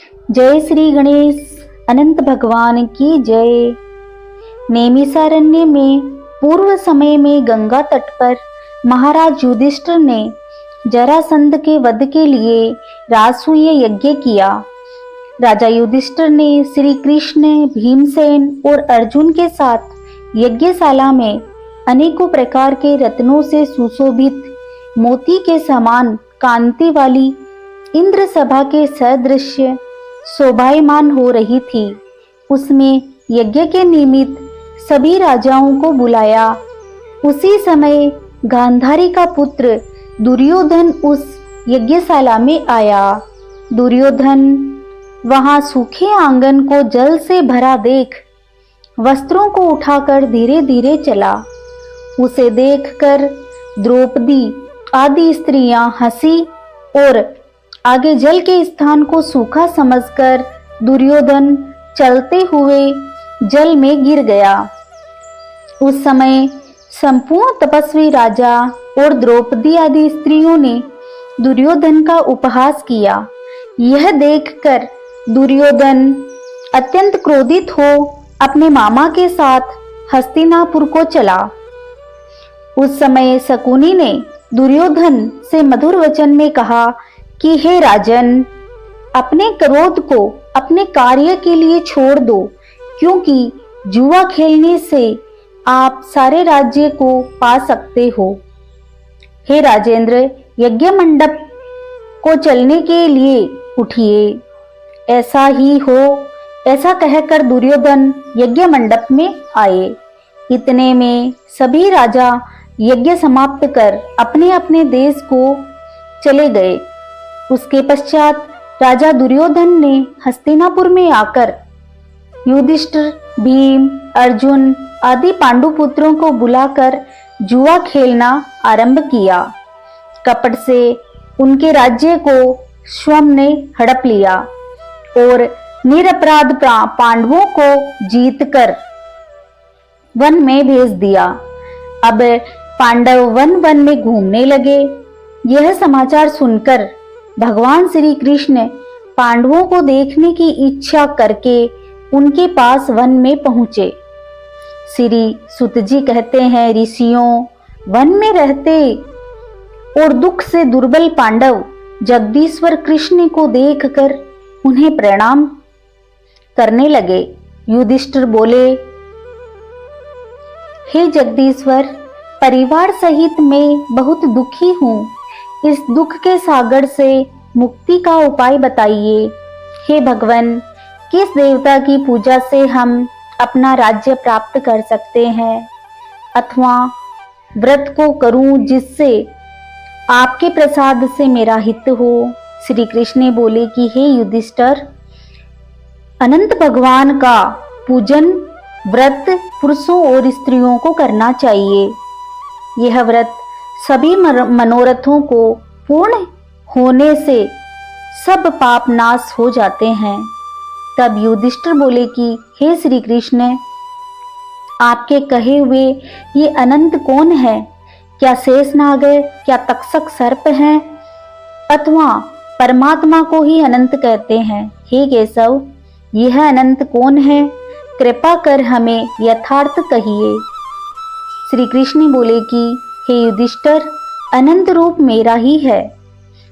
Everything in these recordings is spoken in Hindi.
जय श्री गणेश अनंत भगवान की जय। नैमिषारण्य में पूर्व समय में गंगा तट पर महाराज युधिष्ठिर ने जरासंध के वध के लिए राजसूय यज्ञ किया। राजा युधिष्ठिर ने श्री कृष्ण, भीमसेन और अर्जुन के साथ यज्ञशाला में अनेकों प्रकार के रत्नों से सुशोभित मोती के समान कांति वाली इंद्र सभा के सदृश शोभायमान हो रही थी। उसमें यज्ञ के निमित्त सभी राजाओं को बुलाया। उसी समय गांधारी का पुत्र दुर्योधन उस यज्ञशाला में आया। दुर्योधन वहां सूखे आंगन को जल से भरा देख वस्त्रों को उठाकर धीरे धीरे चला। उसे देखकर द्रौपदी आदि स्त्रियां हंसी और आगे जल के स्थान को सूखा समझकर दुर्योधन चलते हुए जल में गिर गया। उस समय संपूर्ण तपस्वी राजा और द्रौपदी आदि स्त्रियों ने दुर्योधन का उपहास किया। यह देखकर दुर्योधन अत्यंत क्रोधित हो अपने मामा के साथ हस्तिनापुर को चला। उस समय शकुनी ने दुर्योधन से मधुर वचन में कहा कि हे राजन, अपने क्रोध को अपने कार्य के लिए छोड़ दो, क्योंकि जुआ खेलने से आप सारे राज्य को पा सकते हो। हे राजेंद्र, यज्ञ मंडप को चलने के लिए उठिए। ऐसा ही हो, ऐसा कहकर दुर्योधन यज्ञ मंडप में आए। इतने में सभी राजा यज्ञ समाप्त कर अपने अपने देश को चले गए। उसके पश्चात राजा दुर्योधन ने हस्तिनापुर में आकर युधिष्ठिर, भीम, अर्जुन आदि पांडुपुत्रों को बुलाकर जुआ खेलना आरंभ किया। कपट से उनके राज्य को स्वयं ने हड़प लिया और निरपराध पांडवों को जीतकर वन में भेज दिया। अब पांडव वन वन में घूमने लगे। यह समाचार सुनकर भगवान श्री कृष्ण पांडवों को देखने की इच्छा करके उनके पास वन में पहुंचे। श्री सुत जी कहते हैं, ऋषियों, वन में रहते और दुख से दुर्बल पांडव जगदीश्वर कृष्ण को देखकर उन्हें प्रणाम करने लगे। युधिष्ठिर बोले, हे जगदीश्वर, परिवार सहित मैं बहुत दुखी हूँ। इस दुख के सागर से मुक्ति का उपाय बताइए। हे भगवान, किस देवता की पूजा से हम अपना राज्य प्राप्त कर सकते हैं, अथवा व्रत को करूं जिससे आपके प्रसाद से मेरा हित हो। श्री कृष्ण बोले कि हे युधिष्ठिर, अनंत भगवान का पूजन व्रत पुरुषों और स्त्रियों को करना चाहिए। यह व्रत सभी मनोरथों को पूर्ण होने से सब पाप नाश हो जाते हैं। तब युधिष्ठिर बोले कि हे श्री कृष्ण, आपके कहे हुए ये अनंत कौन है? क्या शेषनाग, क्या तक्षक सर्प हैं, अथवा परमात्मा को ही अनंत कहते हैं? हे केशव, यह अनंत कौन है? कृपा कर हमें यथार्थ कहिए। श्री कृष्ण बोले कि हे युधिष्ठिर, अनंत रूप मेरा ही है।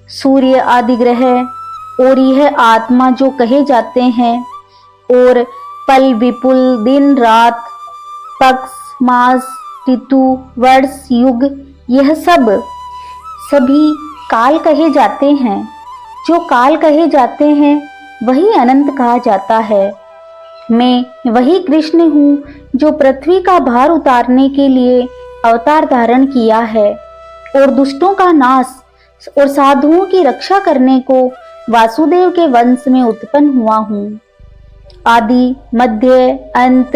सूर्य आदि ग्रह और यह आत्मा जो कहे जाते हैं, और पल विपुल, दिन रात, पक्ष, मास, ऋतु, वर्ष, युग, यह सभी काल कहे जाते हैं। जो काल कहे जाते हैं वही अनंत कहा जाता है। मैं वही कृष्ण हूँ जो पृथ्वी का भार उतारने के लिए अवतार धारण किया है और दुष्टों का नाश और साधुओं की रक्षा करने को वासुदेव के वंश में उत्पन्न हुआ हूँ। आदि, मध्य, अंत,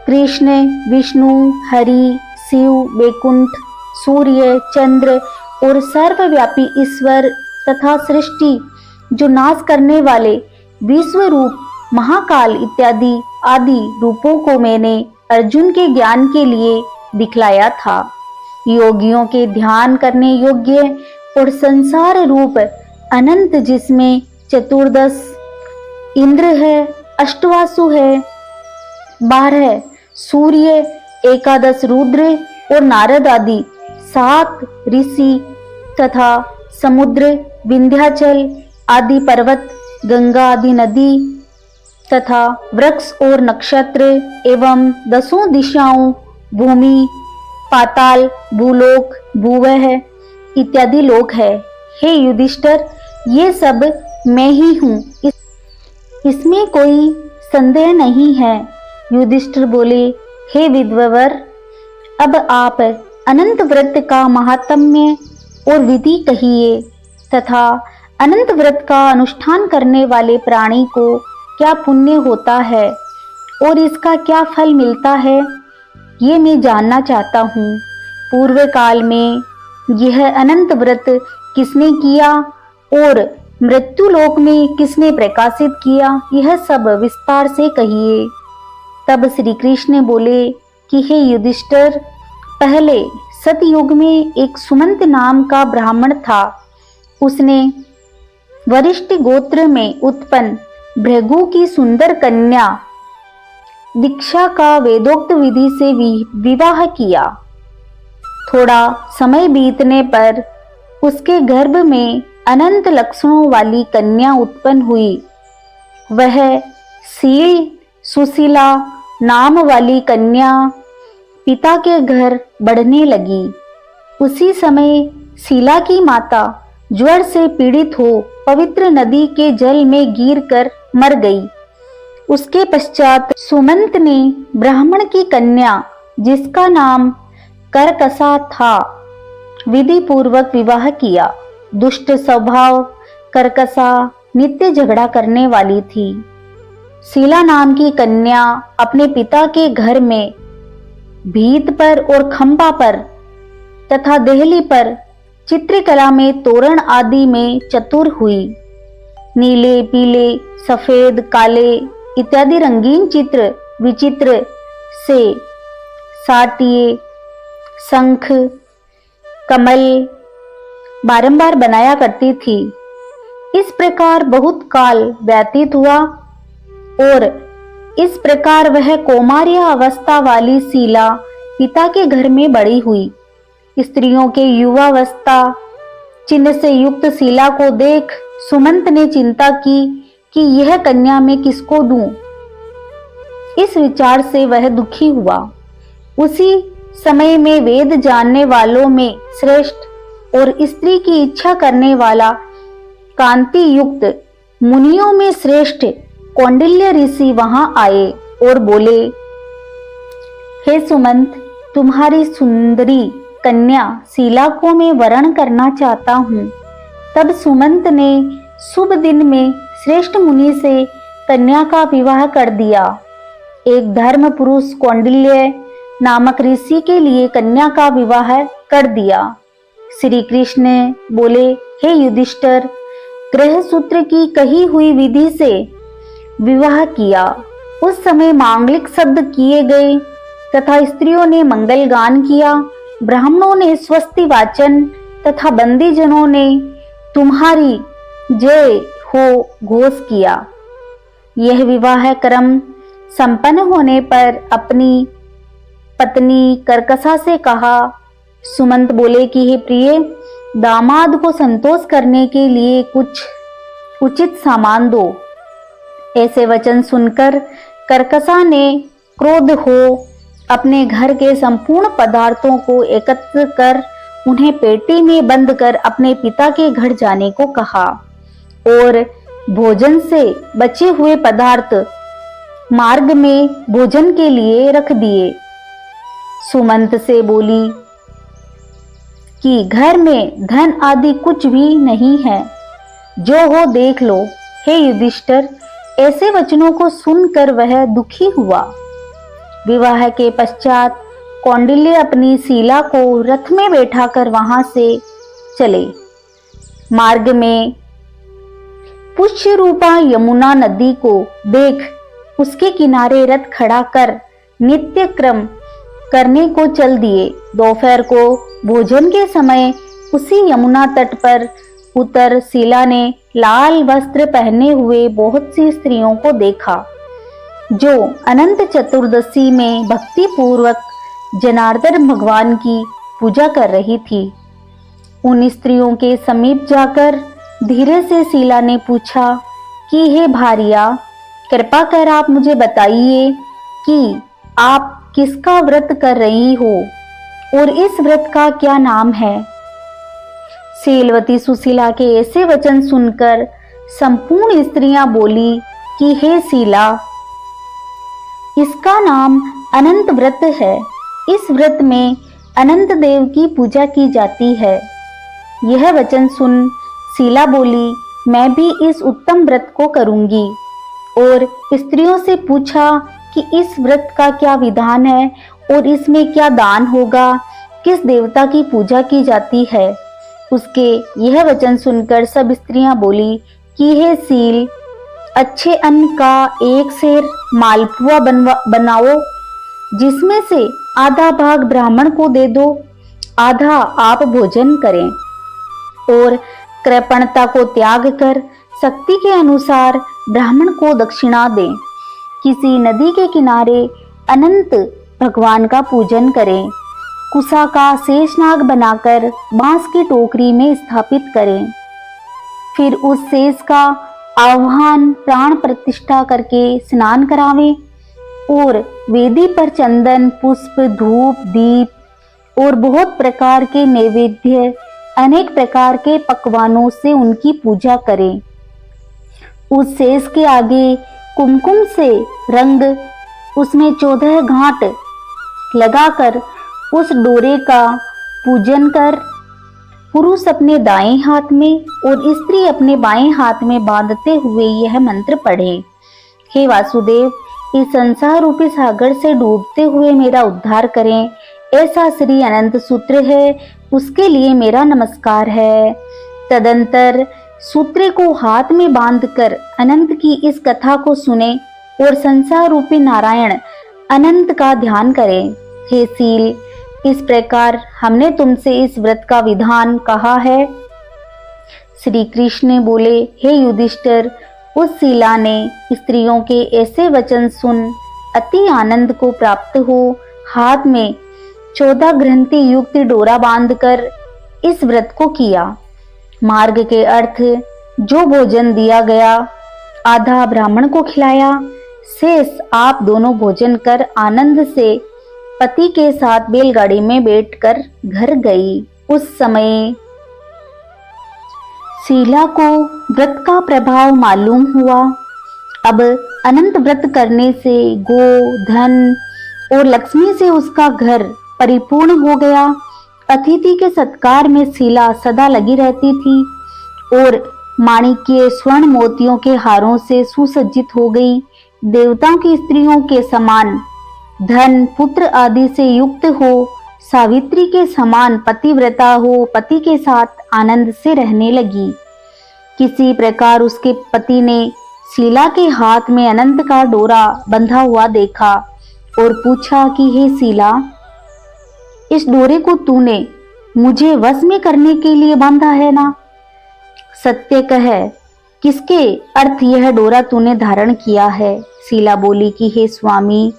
कृष्ण, विष्णु, हरि, शिव, वैकुंठ, सूर्य, चंद्र और सर्वव्यापी ईश्वर तथा सृष्टि जो नाश करने वाले विश्व रूप, महाकाल इत्यादि आदि रूपों को मैंने अर्जुन के ज्ञान के लिए दिखलाया था। योगियों के ध्यान करने योग्य और संसार रूप अनंत, जिसमें चतुर्दश इंद्र है, अष्टवासु है, 12 सूर्य, 11 रुद्र और नारद आदि 7 ऋषि तथा समुद्र, विंध्याचल आदि पर्वत, गंगा आदि नदी तथा वृक्ष और नक्षत्र एवं 10 दिशाओं, भूमि, पाताल, भूलोक, भूवह इत्यादि लोक है। हे युधिष्ठिर, ये सब मैं ही हूँ, इसमें कोई संदेह नहीं है। युधिष्ठिर बोले, हे विद्ववर, अब आप अनंत व्रत का महात्म्य और विधि कहिए तथा अनंत व्रत का अनुष्ठान करने वाले प्राणी को क्या पुण्य होता है और इसका क्या फल मिलता है, ये मैं जानना चाहता हूँ। पूर्व काल में यह अनंत व्रत किसने किया और मृत्यु लोक में किसने प्रकाशित किया, यह सब विस्तार से कहिए। तब श्री कृष्ण बोले कि हे युधिष्ठिर, पहले सतयुग में एक सुमंत नाम का ब्राह्मण था। उसने वरिष्ठ गोत्र में उत्पन्न भृगु की सुंदर कन्या दीक्षा का वेदोक्त विधि से विवाह किया। थोड़ा समय बीतने पर उसके गर्भ में अनंत लक्षणों वाली कन्या उत्पन्न हुई। वह शील सुशीला नाम वाली कन्या पिता के घर बढ़ने लगी। उसी समय शीला की माता ज्वर से पीड़ित हो पवित्र नदी के जल में गिरकर मर गई। उसके पश्चात सुमंत ने ब्राह्मण की कन्या, जिसका नाम करकसा था, विधि पूर्वक विवाह किया। दुष्ट स्वभाव करकसा नित्य झगड़ा करने वाली थी। शीला नाम की कन्या अपने पिता के घर में भीत पर और खंबा पर तथा देहली पर चित्रकला में तोरण आदि में चतुर हुई। नीले, पीले, सफेद, काले इत्यादि रंगीन चित्र विचित्र से साटिए, शंख, कमल बारंबार बनाया करती थी। इस प्रकार बहुत काल व्यतीत हुआ और इस प्रकार वह कौमार्य अवस्था वाली शीला पिता के घर में बड़ी हुई। स्त्रियों के युवावस्था चिन्ह से युक्त शीला को देख सुमंत ने चिंता की कि यह कन्या मैं किसको दूं। इस विचार से वह दुखी हुआ। उसी समय में वेद जानने वालों में श्रेष्ठ और स्त्री की इच्छा करने वाला कांति युक्त मुनियों में श्रेष्ठ कौंडिल्य ऋषि वहां आए और बोले, हे सुमंत, तुम्हारी सुंदरी कन्या शीला को मैं वरण करना चाहता हूँ। तब सुमंत ने शुभ दिन में श्रेष्ठ मुनि से कन्या का विवाह कर दिया। एक धर्म पुरुष कौंडिल्य नामक ऋषि के लिए कन्या का विवाह कर दिया। श्री कृष्ण बोले, हे युधिष्ठिर, ग्रह सूत्र की कही हुई विधि से विवाह किया। उस समय मांगलिक शब्द किए गए तथा स्त्रियों ने मंगल गान किया। ब्राह्मणों ने स्वस्ति वाचन तथा बंदीजनों ने तुम्हारी जय हो घोष किया। यह विवाह क्रम संपन्न होने पर अपनी पत्नी करकसा से कहा। सुमंत बोले कि हे प्रिय, दामाद को संतोष करने के लिए कुछ उचित सामान दो। ऐसे वचन सुनकर करकसा ने क्रोध हो अपने घर के संपूर्ण पदार्थों को एकत्र कर उन्हें पेटी में बंद कर अपने पिता के घर जाने को कहा और भोजन से बचे हुए पदार्थ मार्ग में भोजन के लिए रख दिए। सुमंत से बोली कि घर में धन आदि कुछ भी नहीं है, जो हो देख लो। हे युधिष्ठिर, ऐसे वचनों को सुनकर वह दुखी हुआ। विवाह के पश्चात कौंडिल्य अपनी शीला को रथ में बैठाकर वहां से चले। मार्ग में पुष्य रूपा यमुना नदी को देख उसके किनारे रथ खड़ा कर नित्य क्रम करने को चल दिए। दोपहर को भोजन के समय उसी यमुना तट पर उतर शीला ने लाल वस्त्र पहने हुए बहुत सी स्त्रियों को देखा जो अनंत चतुर्दशी में भक्ति पूर्वक जनार्दन भगवान की पूजा कर रही थी। उन स्त्रियों के समीप जाकर धीरे से शीला ने पूछा कि हे भारिया, कृपा कर आप मुझे बताइए कि आप किसका व्रत कर रही हो और इस व्रत का क्या नाम है। शीलवती सुशीला के ऐसे वचन सुनकर संपूर्ण स्त्रियां बोली कि हे शीला, इसका नाम अनंत व्रत है। इस व्रत में अनंत देव की पूजा की जाती है। यह वचन सुन शीला बोली, मैं भी इस उत्तम व्रत को करूंगी। और स्त्रियों से पूछा कि इस व्रत का क्या विधान है और इसमें क्या दान होगा, किस देवता की पूजा की जाती है। उसके यह वचन सुनकर सब स्त्रियां बोली कि हे शील, अच्छे अन्न का एक सेर मालपुआ बनाओ, जिसमें से आधा भाग ब्राह्मण को दे दो, आधा आप भोजन करें और कृपणता को त्याग कर शक्ति के अनुसार ब्राह्मण को दक्षिणा दें। किसी नदी के किनारे अनंत भगवान का पूजन करें। कुसा का शेषनाग बनाकर बांस की टोकरी में स्थापित करें। फिर उस शेष का आह्वान प्राण प्रतिष्ठा करके स्नान करावें और वेदी पर चंदन, पुष्प, धूप, दीप और बहुत प्रकार के नैवेद्य, अनेक प्रकार के पकवानों से उनकी पूजा करें। उस शेष के आगे कुमकुम से रंग उसमें 14 घाट लगाकर उस डोरे का पूजन कर पुरुष अपने दाएं हाथ में और स्त्री अपने बाएं हाथ में बांधते हुए यह मंत्र पढ़े। हे वासुदेव, इस संसार रूपी सागर से डूबते हुए मेरा उद्धार करें, ऐसा श्री अनंत सूत्र है, उसके लिए मेरा नमस्कार है। तदंतर सूत्र को हाथ में बांधकर अनंत की इस कथा को सुने और संसार रूपी नारायण अनंत का ध्यान करें। हे शील, इस प्रकार हमने तुमसे इस व्रत का विधान कहा है। श्री कृष्ण बोले, हे युधिष्ठिर, उस शीला ने स्त्रियों के ऐसे वचन सुन अति आनंद को प्राप्त हो हाथ में 14 ग्रंथि युक्त डोरा बांधकर इस व्रत को किया। मार्ग के अर्थ जो भोजन दिया गया, आधा ब्राह्मण को खिलाया, शेष आप दोनों भोजन कर आनंद से पति के साथ बैलगाड़ी में बैठकर घर गई। उस समय शीला को व्रत का प्रभाव मालूम हुआ। अब अनंत व्रत करने से गो, धन और लक्ष्मी से उसका घर परिपूर्ण हो गया। अतिथि के सत्कार में शीला सदा लगी रहती थी और माणिक्य, स्वर्ण, मोतियों के हारों से सुसज्जित हो गई। देवताओं की स्त्रियों के समान धन, पुत्र आदि से युक्त हो, सावित्री के समान पतिव्रता हो, पति के साथ आनंद से रहने लगी। किसी प्रकार उसके पति ने शीला के हाथ में अनंत का डोरा बंधा हुआ देखा और पूछा कि हे शीला, इस डोरे को तूने मुझे वश में करने के लिए बांधा है ना? सत्य कह, किसके अर्थ यह डोरा तूने धारण किया है? शीला बोली कि हे स्वामी,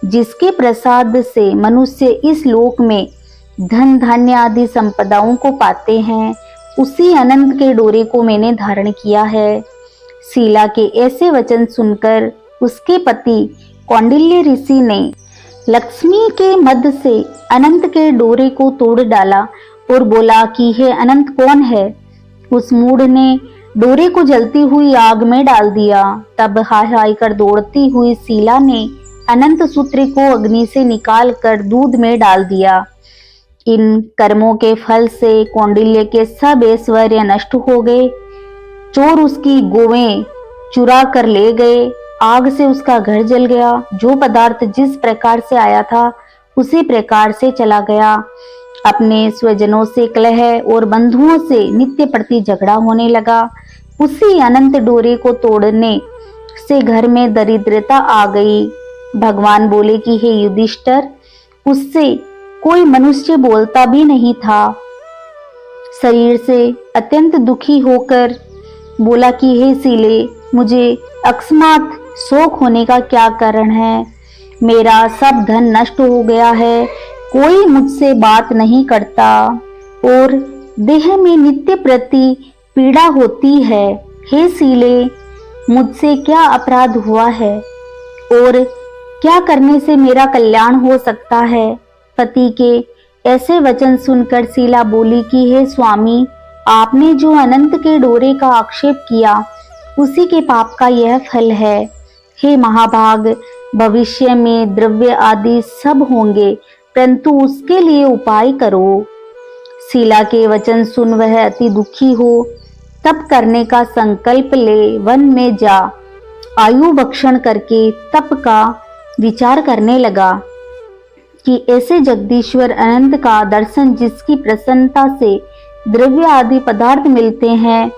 जिसके प्रसाद से मनुष्य इस लोक में धन, धान्य आदि संपदाओं को पाते हैं, उसी अनंत के डोरे को मैंने धारण किया है। शीला के ऐसे वचन सुनकर उसके पति कौंडिल्य ऋषि ने लक्ष्मी के मध्य से अनंत के डोरे को तोड़ डाला और बोला कि हे अनंत कौन है? उस मूढ़ ने डोरे को जलती हुई आग में डाल दिया। तब हाय हाय कर दौड़ती हुई शीला ने अनंत सूत्र को अग्नि से निकाल कर दूध में डाल दिया। इन कर्मों के फल से कौंडिल्य के सब ऐश्वर्य नष्ट हो गए। चोर उसकी गोवें चुरा कर ले गए। आग से उसका घर जल गया। जो पदार्थ जिस प्रकार से आया था उसी प्रकार से चला गया। अपने स्वजनों से कलह और बंधुओं से नित्य प्रति झगड़ा होने लगा। उसी अनंत डोरे को तोड़ने से घर में दरिद्रता आ गई। भगवान बोले कि हे युधिष्ठिर, उससे कोई मनुष्य बोलता भी नहीं था। शरीर से अत्यंत दुखी होकर बोला कि हे सीले, मुझे अकस्मात शोक होने का क्या कारण है? मेरा सब धन नष्ट हो गया है, कोई मुझसे बात नहीं करता और देह में नित्य प्रति पीड़ा होती है। हे सीले, मुझसे क्या अपराध हुआ है और क्या करने से मेरा कल्याण हो सकता है? पति के ऐसे वचन सुनकर शीला बोली कि हे स्वामी, आपने जो अनंत के डोरे का आक्षेप किया उसी के पाप का यह फल है। हे महाभाग, भविष्य में द्रव्य आदि सब होंगे, परंतु उसके लिए उपाय करो। शीला के वचन सुन वह अति दुखी हो तप करने का संकल्प ले वन में जा आयु भक्षण करके तप का विचार करने लगा कि ऐसे जगदीश्वर अनंत का दर्शन जिसकी प्रसन्नता से द्रव्य आदि पदार्थ मिलते हैं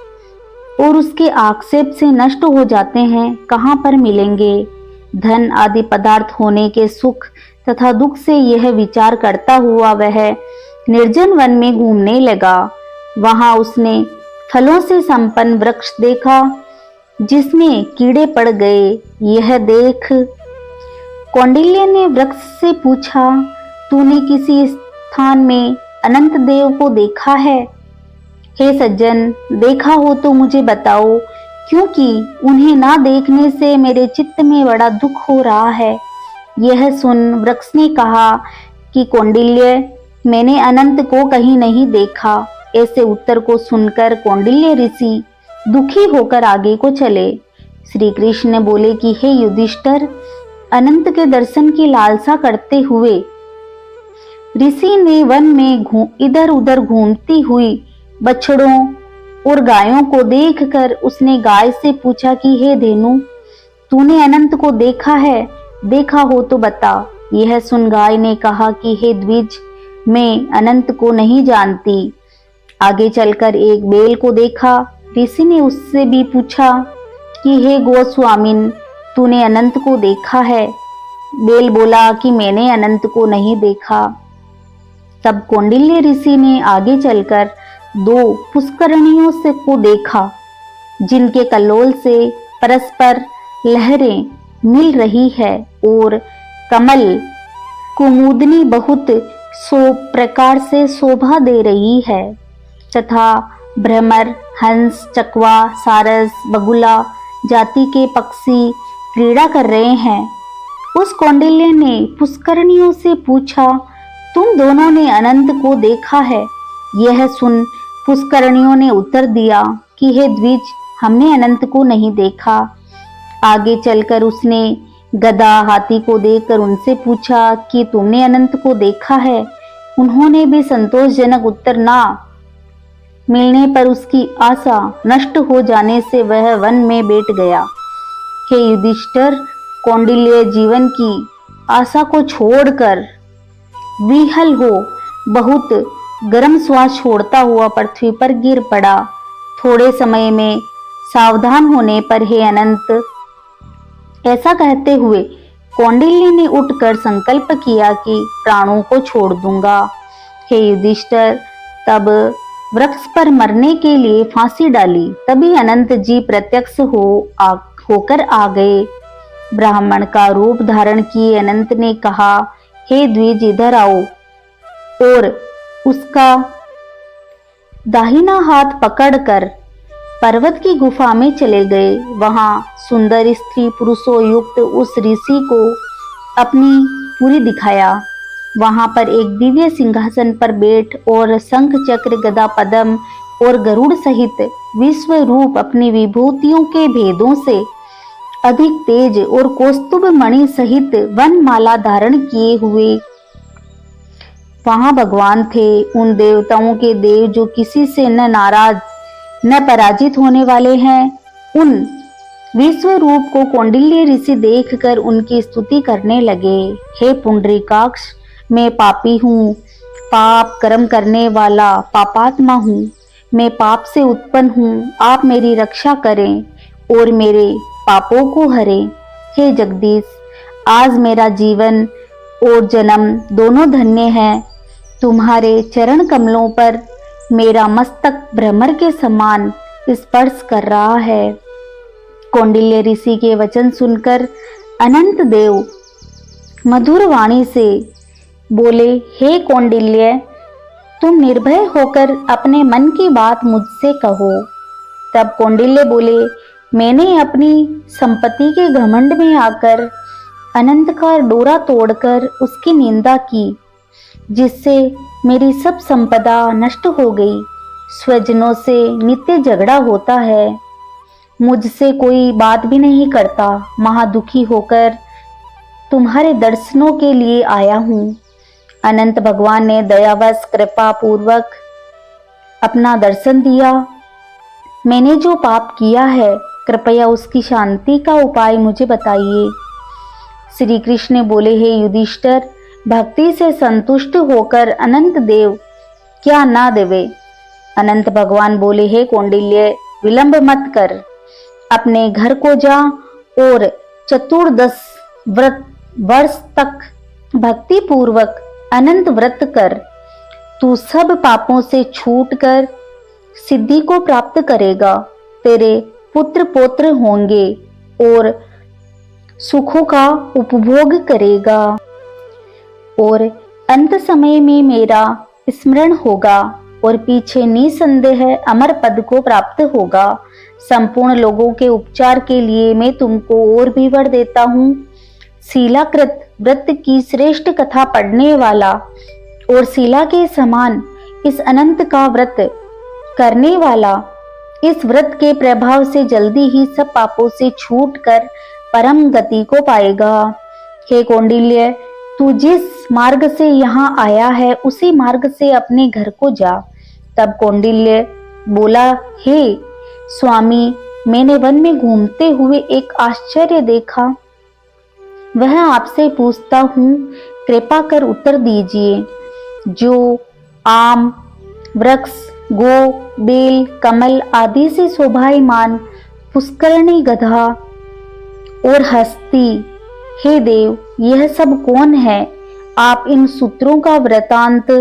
और उसके आक्षेप से नष्ट हो जाते हैं, कहाँ पर मिलेंगे? धन आदि पदार्थ होने के सुख तथा दुख से यह विचार करता हुआ वह निर्जन वन में घूमने लगा। वहां उसने फलों से संपन्न वृक्ष देखा जिसमें कीड़े पड़ गए। यह देख कौंडिल्य ने वृक्ष से पूछा, तूने किसी स्थान में अनंत देव को देखा है? हे सज्जन, देखा हो तो मुझे बताओ, क्योंकि उन्हें ना देखने से मेरे चित्त में बड़ा दुख हो रहा है। यह सुन वृक्ष ने कहा कि कौंडिल्य, मैंने अनंत को कहीं नहीं देखा। ऐसे उत्तर को सुनकर कौंडिल्य ऋषि दुखी होकर आगे को चले। श्री कृष्ण बोले कि हे युधिष्ठिर, अनंत के दर्शन की लालसा करते हुए ऋषि ने वन में इधर उधर घूमती हुई बछड़ों और गायों को देखकर उसने गाय से पूछा कि हे धेनु, तूने अनंत को देखा है? देखा हो तो बता। यह सुन गाय ने कहा कि हे द्विज, मैं अनंत को नहीं जानती। आगे चलकर एक बेल को देखा। ऋषि ने उससे भी पूछा कि हे गोस्वामिन, तूने अनंत को देखा है? बेल बोला कि मैंने अनंत को नहीं देखा। तब कौंडिल्य ऋषि ने आगे चलकर दो पुष्करणियों से को देखा जिनके कल्लोल से परस्पर लहरें मिल रही है और कमल कुमुदनी बहुत प्रकार से शोभा दे रही है तथा भ्रमर, हंस, चकवा, सारस, बगुला जाति के पक्षी क्रीड़ा कर रहे हैं। उस कौंडिल्य ने पुष्करणियों से पूछा, तुम दोनों ने अनंत को देखा है? यह सुन पुष्करणियों ने उत्तर दिया कि हे द्विज, हमने अनंत को नहीं देखा। आगे चलकर उसने गधा, हाथी को देखकर उनसे पूछा कि तुमने अनंत को देखा है? उन्होंने भी संतोषजनक उत्तर ना मिलने पर उसकी आशा नष्ट हो जाने से वह वन में बैठ गया। हे युधिष्ठिर, कौंडिल्य जीवन की आशा को छोड़कर विहल हो बहुत गर्म श्वास छोड़ता हुआ पृथ्वी पर गिर पड़ा। थोड़े समय में सावधान होने पर हे अनंत, ऐसा कहते हुए कौंडिल्य ने उठकर संकल्प किया कि प्राणों को छोड़ दूंगा। हे युधिष्ठिर, तब वृक्ष पर मरने के लिए फांसी डाली। तभी अनंत जी प्रत्यक्ष होकर आ गए। ब्राह्मण का रूप धारण किए अनंत ने कहा, हे द्विज, इधर आओ, और उसका दाहिना हाथ पकड़कर पर्वत की गुफा में चले गए। वहां सुंदर स्त्री पुरुषों युक्त उस ऋषि को अपनी पूरी दिखाया। वहां पर एक दिव्य सिंहासन पर बैठ और शंख, चक्र, गदा, पद्म और गरुड़ सहित विश्व रूप अपनी विभूतियों के भेदों से अधिक तेज और कौस्तुभ मणि सहित वन माला धारण किए हुए वहां भगवान थे। उन देवताओं के देव जो किसी से न नाराज न पराजित होने वाले हैं। उन विश्व रूप को कौंडिल्य ऋषि देखकर उनकी स्तुति करने लगे। हे पुंडरीकाक्ष, मैं पापी हूँ, पाप कर्म करने वाला पापात्मा हूँ। मैं पाप से उत्पन्न हूँ, आप मेरी रक्षा करें और मेरे पापों को हरें। हे जगदीश, आज मेरा जीवन और जन्म दोनों धन्य हैं। तुम्हारे चरण कमलों पर मेरा मस्तक भ्रमर के समान स्पर्श कर रहा है। कौंडिल्य ऋषि के वचन सुनकर अनंत देव मधुर वाणी से बोले, हे कौंडिल्य, तुम निर्भय होकर अपने मन की बात मुझसे कहो। तब कौंडिल्य बोले, मैंने अपनी संपत्ति के घमंड में आकर अनंत का डोरा तोड़कर उसकी निंदा की, जिससे मेरी सब संपदा नष्ट हो गई। स्वजनों से नित्य झगड़ा होता है, मुझसे कोई बात भी नहीं करता। महादुखी होकर तुम्हारे दर्शनों के लिए आया हूँ। अनंत भगवान ने दयावश कृपा पूर्वक अपना दर्शन दिया। मैंने जो पाप किया है, कृपया उसकी शांति का उपाय मुझे बताइए। श्री कृष्ण बोले, हे युधिष्ठिर, भक्ति से संतुष्ट होकर अनंत देव क्या ना देवे। अनंत भगवान बोले, हे कौंडिल्य, विलंब मत कर, अपने घर को जा और 14 वर्ष तक भक्ति पूर्वक अनंत व्रत कर। तू सब पापों से छूट कर सिद्धि को प्राप्त करेगा। तेरे पुत्र पौत्र होंगे और सुखों का उपभोग करेगा और अंत समय में मेरा स्मरण होगा और पीछे निसंदेह अमर पद को प्राप्त होगा। संपूर्ण लोगों के उपचार के लिए मैं तुमको और भी वर देता हूँ। शीलाकृत व्रत की श्रेष्ठ कथा पढ़ने वाला और शीला के समान इस अनंत का व्रत करने वाला इस व्रत के प्रभाव से जल्दी ही सब पापों से छूटकर परम गति को पाएगा। हे कौंडिल्य, तू जिस मार्ग से यहाँ आया है उसी मार्ग से अपने घर को जा। तब कौंडिल्य बोला, हे स्वामी, मैंने वन में घूमते हुए एक आश्चर्य देखा, वह आपसे पूछता हूँ, कृपा कर उत्तर दीजिए। जो आम, वृक्ष, गो, बेल, कमल आदि से शोभायमान पुष्करणी, गधा और हस्ती, हे देव, यह सब कौन है? आप इन सूत्रों का वृतांत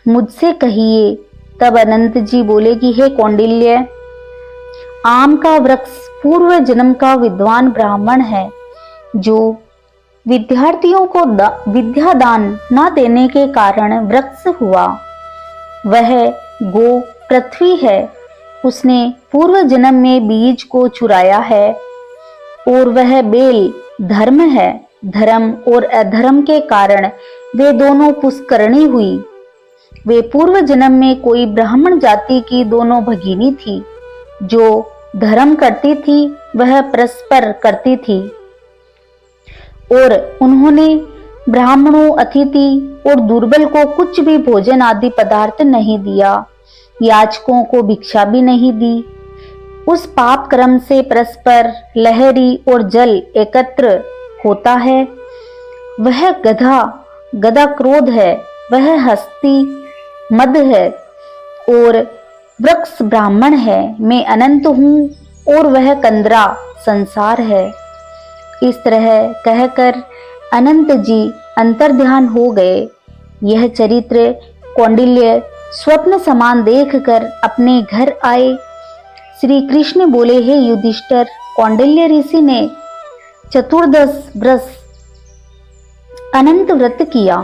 मुझसे कहिए। तब अनंत जी बोले कि हे कौंडिल्य, आम का वृक्ष पूर्व जन्म का विद्वान ब्राह्मण है, जो विद्यार्थियों को विद्यादान न देने के कारण वृक्ष हुआ। वह गो पृथ्वी है, उसने पूर्व जन्म में बीज को चुराया है। और वह बेल धर्म है, धर्म और अधर्म के कारण वे दोनों पुष्करणी हुई। वे पूर्व जन्म में कोई ब्राह्मण जाति की दोनों भगिनी थी। जो धर्म करती थी वह परस्पर करती थी और उन्होंने ब्राह्मणों, अतिथि और दुर्बल को कुछ भी भोजन आदि पदार्थ नहीं दिया, याचकों को भिक्षा भी नहीं दी। उस पाप क्रम से परस्पर लहरी और जल एकत्र होता है। वह गधा क्रोध है, वह हस्ती मद है और वृक्ष ब्राह्मण है। मैं अनंत हूँ और वह कंदरा संसार है। इस तरह कहकर अनंत जी अंतर्ध्यान हो गए। यह चरित्र कौंडिल्य स्वप्न समान देखकर अपने घर आए। श्री कृष्ण बोले, हे युधिष्ठिर, कौंडिल्य ऋषि ने 14 वर्ष अनंत व्रत किया।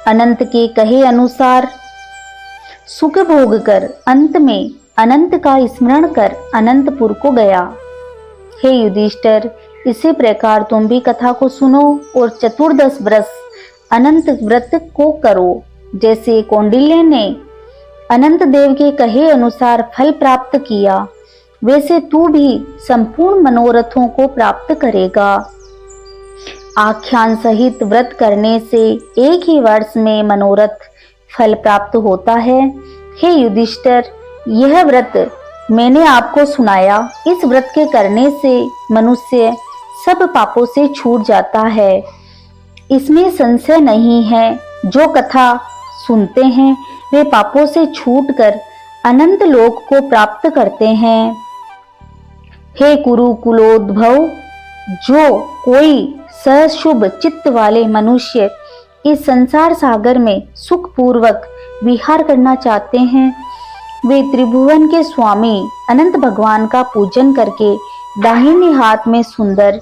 अनंत के कहे अनुसार सुख भोग कर अंत में अनंत का स्मरण कर अनंतपुर को गया। हे युधिष्ठिर, इसी प्रकार तुम भी कथा को सुनो और 14 वर्ष अनंत व्रत को करो। जैसे कौंडिल्य ने अनंत देव के कहे अनुसार फल प्राप्त किया, वैसे तू भी संपूर्ण मनोरथों को प्राप्त करेगा। आख्यान सहित व्रत करने से एक ही वर्ष में मनोरथ फल प्राप्त होता है। हे युधिष्ठिर, यह व्रत मैंने आपको सुनाया। इस व्रत के करने से मनुष्य सब पापों से छूट जाता है, इसमें संशय नहीं है। जो कथा सुनते हैं वे पापों से छूटकर अनंत लोक को प्राप्त करते हैं। हे कुरु कुलोद्भव, जो कोई सशुभ चित्त वाले मनुष्य इस संसार सागर में सुख पूर्वक विहार करना चाहते हैं, वे त्रिभुवन के स्वामी अनंत भगवान का पूजन करके दाहिने हाथ में सुंदर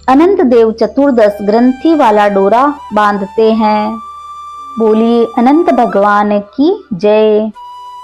अनंत देव चतुर्दश ग्रंथि वाला डोरा बांधते हैं। बोलिए अनंत भगवान की जय।